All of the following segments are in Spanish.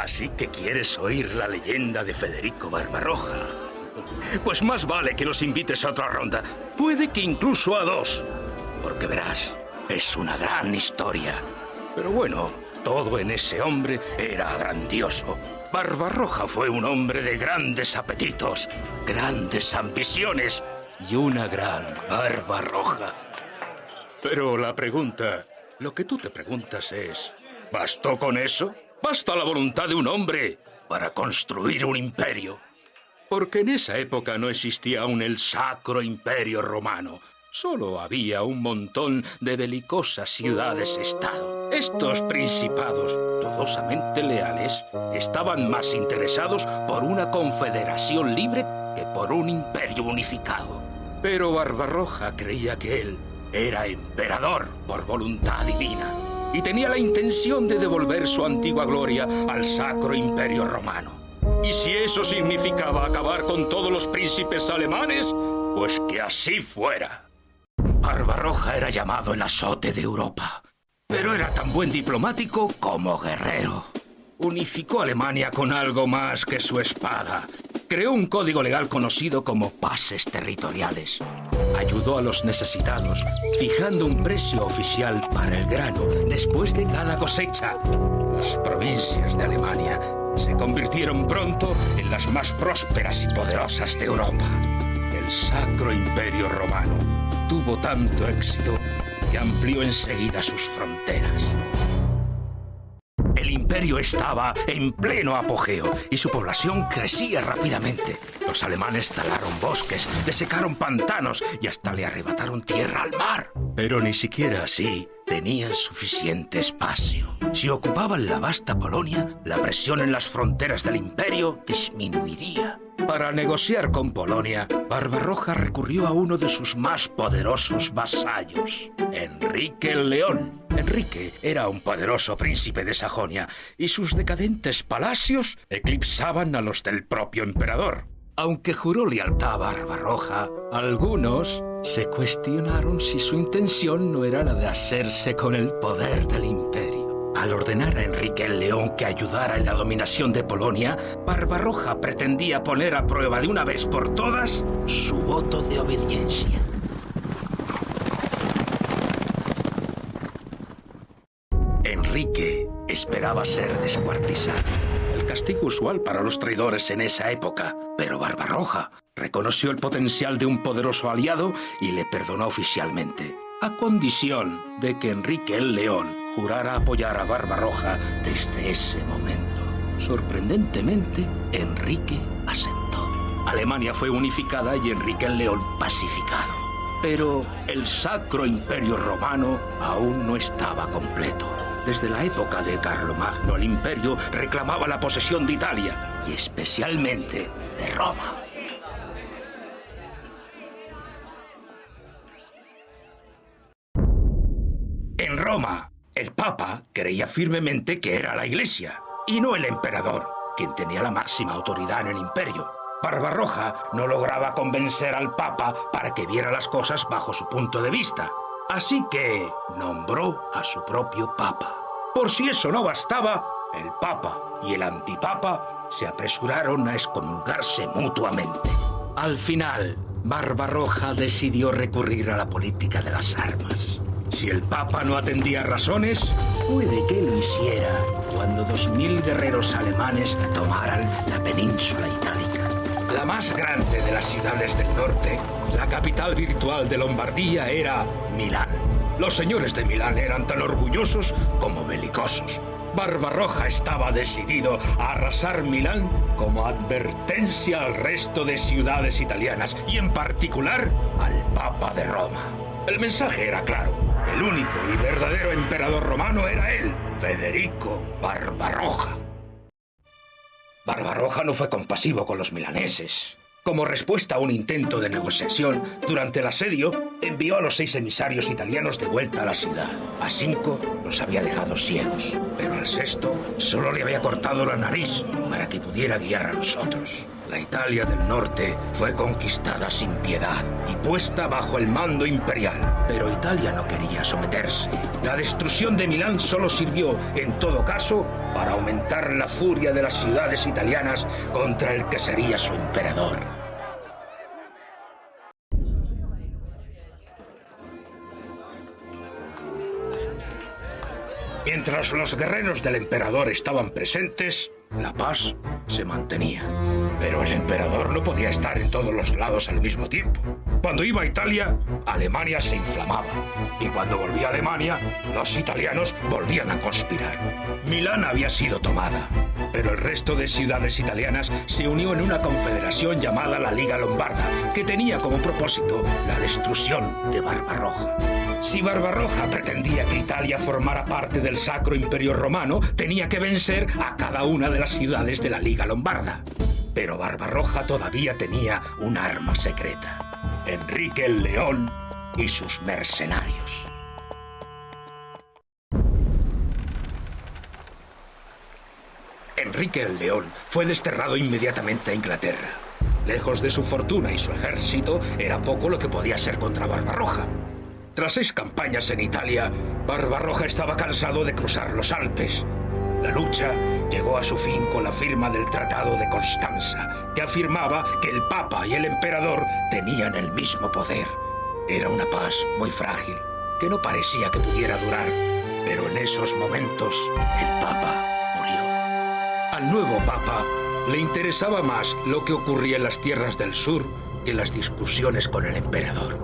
Así que quieres oír la leyenda de Federico Barbarroja. Pues más vale que nos invites a otra ronda. Puede que incluso a dos. Porque verás, es una gran historia. Pero bueno, todo en ese hombre era grandioso. Barbarroja fue un hombre de grandes apetitos, grandes ambiciones y una gran barba roja. Pero la pregunta, lo que tú te preguntas es, ¿bastó con eso? ¿Basta la voluntad de un hombre para construir un imperio? Porque en esa época no existía aún el Sacro Imperio Romano. Solo había un montón de belicosas ciudades-estado. Estos principados, dudosamente leales, estaban más interesados por una confederación libre que por un imperio unificado. Pero Barbarroja creía que él era emperador por voluntad divina y tenía la intención de devolver su antigua gloria al Sacro Imperio Romano. Y si eso significaba acabar con todos los príncipes alemanes, pues que así fuera. Barbarroja era llamado el azote de Europa, pero era tan buen diplomático como guerrero. Unificó Alemania con algo más que su espada. Creó un código legal conocido como pases territoriales. Ayudó a los necesitados, fijando un precio oficial para el grano después de cada cosecha. Las provincias de Alemania se convirtieron pronto en las más prósperas y poderosas de Europa. El Sacro Imperio Romano tuvo tanto éxito que amplió enseguida sus fronteras. El imperio estaba en pleno apogeo y su población crecía rápidamente. Los alemanes talaron bosques, desecaron pantanos y hasta le arrebataron tierra al mar. Pero ni siquiera así tenían suficiente espacio. Si ocupaban la vasta Polonia, la presión en las fronteras del imperio disminuiría. Para negociar con Polonia, Barbarroja recurrió a uno de sus más poderosos vasallos, Enrique el León. Enrique era un poderoso príncipe de Sajonia y sus decadentes palacios eclipsaban a los del propio emperador. Aunque juró lealtad a Barbarroja, algunos se cuestionaron si su intención no era la de hacerse con el poder del imperio. Al ordenar a Enrique el León que ayudara en la dominación de Polonia, Barbarroja pretendía poner a prueba de una vez por todas su voto de obediencia. Enrique esperaba ser descuartizado, el castigo usual para los traidores en esa época, pero Barbarroja reconoció el potencial de un poderoso aliado y le perdonó oficialmente, a condición de que Enrique el León jurara apoyar a Barbarroja desde ese momento. Sorprendentemente, Enrique aceptó. Alemania fue unificada y Enrique el León pacificado. Pero el Sacro Imperio Romano aún no estaba completo. Desde la época de Carlomagno, el imperio reclamaba la posesión de Italia y especialmente de Roma. En Roma, el Papa creía firmemente que era la Iglesia y no el emperador, quien tenía la máxima autoridad en el imperio. Barbarroja no lograba convencer al Papa para que viera las cosas bajo su punto de vista. Así que nombró a su propio Papa. Por si eso no bastaba, el Papa y el Antipapa se apresuraron a excomulgarse mutuamente. Al final, Barbarroja decidió recurrir a la política de las armas. Si el Papa no atendía razones, puede que lo hiciera cuando 2000 guerreros alemanes tomaran la península itálica. La más grande de las ciudades del norte, la capital virtual de Lombardía, era Milán. Los señores de Milán eran tan orgullosos como belicosos. Barbarroja estaba decidido a arrasar Milán como advertencia al resto de ciudades italianas y en particular al Papa de Roma. El mensaje era claro. El único y verdadero emperador romano era él, Federico Barbarroja. Barbarroja no fue compasivo con los milaneses. Como respuesta a un intento de negociación, durante el asedio, envió a los 6 emisarios italianos de vuelta a la ciudad. A 5 los había dejado ciegos, pero al 6º solo le había cortado la nariz para que pudiera guiar a los otros. La Italia del Norte fue conquistada sin piedad y puesta bajo el mando imperial. Pero Italia no quería someterse. La destrucción de Milán solo sirvió, en todo caso, para aumentar la furia de las ciudades italianas contra el que sería su emperador. Mientras los guerreros del emperador estaban presentes, la paz se mantenía. Pero el emperador no podía estar en todos los lados al mismo tiempo. Cuando iba a Italia, Alemania se inflamaba. Y cuando volvía a Alemania, los italianos volvían a conspirar. Milán había sido tomada, pero el resto de ciudades italianas se unió en una confederación llamada la Liga Lombarda, que tenía como propósito la destrucción de Barbarroja. Si Barbarroja pretendía que Italia formara parte del Sacro Imperio Romano, tenía que vencer a cada una de las ciudades de la Liga Lombarda. Pero Barbarroja todavía tenía un arma secreta: Enrique el León y sus mercenarios. Enrique el León fue desterrado inmediatamente a Inglaterra. Lejos de su fortuna y su ejército, era poco lo que podía hacer contra Barbarroja. Tras 6 campañas en Italia, Barbarroja estaba cansado de cruzar los Alpes. La lucha llegó a su fin con la firma del Tratado de Constanza, que afirmaba que el Papa y el Emperador tenían el mismo poder. Era una paz muy frágil, que no parecía que pudiera durar, pero en esos momentos el Papa murió. Al nuevo Papa le interesaba más lo que ocurría en las tierras del sur que las discusiones con el Emperador.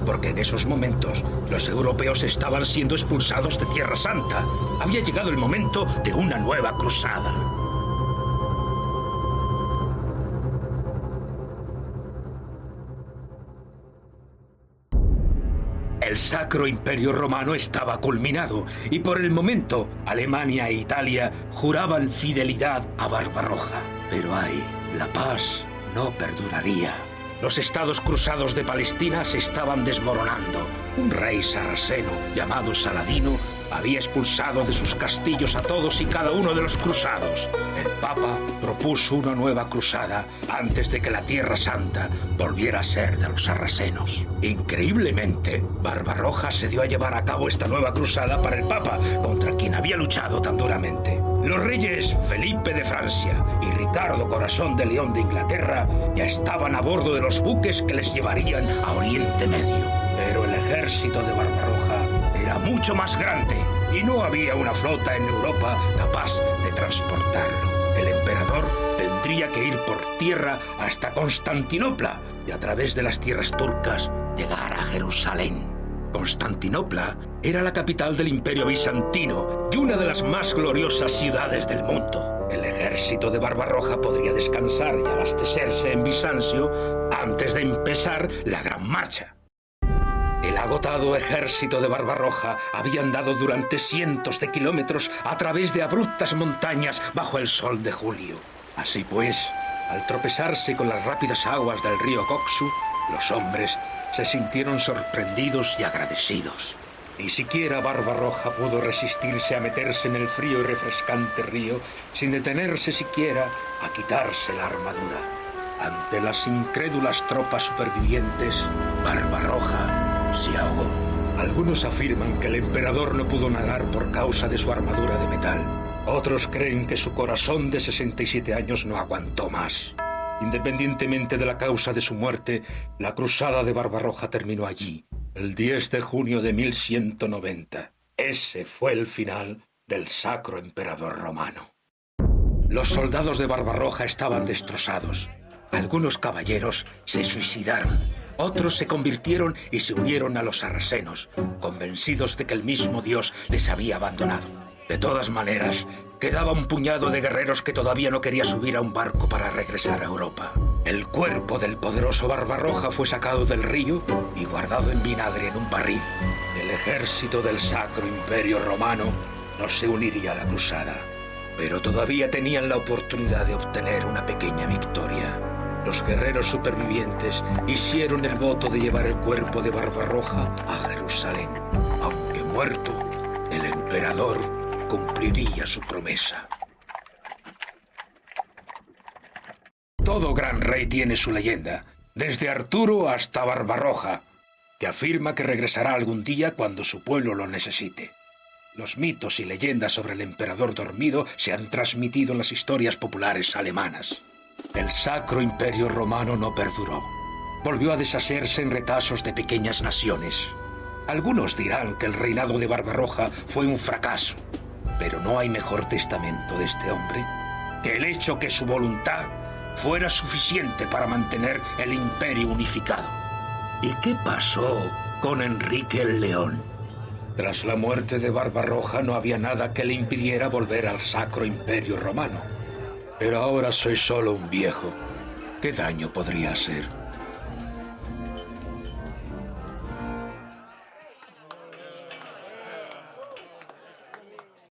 Porque en esos momentos los europeos estaban siendo expulsados de Tierra Santa. Había llegado el momento de una nueva cruzada. El Sacro Imperio Romano estaba culminado y por el momento Alemania e Italia juraban fidelidad a Barbarroja. Pero la paz no perduraría. Los estados cruzados de Palestina se estaban desmoronando. Un rey sarraceno llamado Saladino había expulsado de sus castillos a todos y cada uno de los cruzados. El Papa propuso una nueva cruzada antes de que la Tierra Santa volviera a ser de los sarracenos. Increíblemente, Barbarroja se dio a llevar a cabo esta nueva cruzada para el Papa, contra quien había luchado tan duramente. Los reyes Felipe de Francia y Ricardo Corazón de León de Inglaterra ya estaban a bordo de los buques que les llevarían a Oriente Medio. Pero el ejército de Barbarroja era mucho más grande y no había una flota en Europa capaz de transportarlo. El emperador tendría que ir por tierra hasta Constantinopla y a través de las tierras turcas llegar a Jerusalén. Constantinopla era la capital del Imperio Bizantino y una de las más gloriosas ciudades del mundo. El ejército de Barbarroja podría descansar y abastecerse en Bizancio antes de empezar la gran marcha. El agotado ejército de Barbarroja había andado durante cientos de kilómetros a través de abruptas montañas bajo el sol de julio. Así pues, al tropezarse con las rápidas aguas del río Coxu, los hombres se sintieron sorprendidos y agradecidos. Ni siquiera Barbarroja pudo resistirse a meterse en el frío y refrescante río sin detenerse siquiera a quitarse la armadura. Ante las incrédulas tropas supervivientes, Barbarroja se ahogó. Algunos afirman que el emperador no pudo nadar por causa de su armadura de metal. Otros creen que su corazón de 67 años no aguantó más. Independientemente de la causa de su muerte, la cruzada de Barbarroja terminó allí, el 10 de junio de 1190. Ese fue el final del Sacro Emperador Romano. Los soldados de Barbarroja estaban destrozados. Algunos caballeros se suicidaron. Otros se convirtieron y se unieron a los sarracenos, convencidos de que el mismo Dios les había abandonado. De todas maneras, quedaba un puñado de guerreros que todavía no quería subir a un barco para regresar a Europa. El cuerpo del poderoso Barbarroja fue sacado del río y guardado en vinagre en un barril. El ejército del Sacro Imperio Romano no se uniría a la cruzada, pero todavía tenían la oportunidad de obtener una pequeña victoria. Los guerreros supervivientes hicieron el voto de llevar el cuerpo de Barbarroja a Jerusalén. Aunque muerto, el emperador cumpliría su promesa. Todo gran rey tiene su leyenda, desde Arturo hasta Barbarroja, que afirma que regresará algún día cuando su pueblo lo necesite. Los mitos y leyendas sobre el emperador dormido se han transmitido en las historias populares alemanas. El Sacro Imperio Romano no perduró. Volvió a deshacerse en retazos de pequeñas naciones. Algunos dirán que el reinado de Barbarroja fue un fracaso, pero no hay mejor testamento de este hombre que el hecho que su voluntad fuera suficiente para mantener el imperio unificado. ¿Y qué pasó con Enrique el León? Tras la muerte de Barbarroja no había nada que le impidiera volver al Sacro Imperio Romano. Pero ahora soy solo un viejo. ¿Qué daño podría hacer?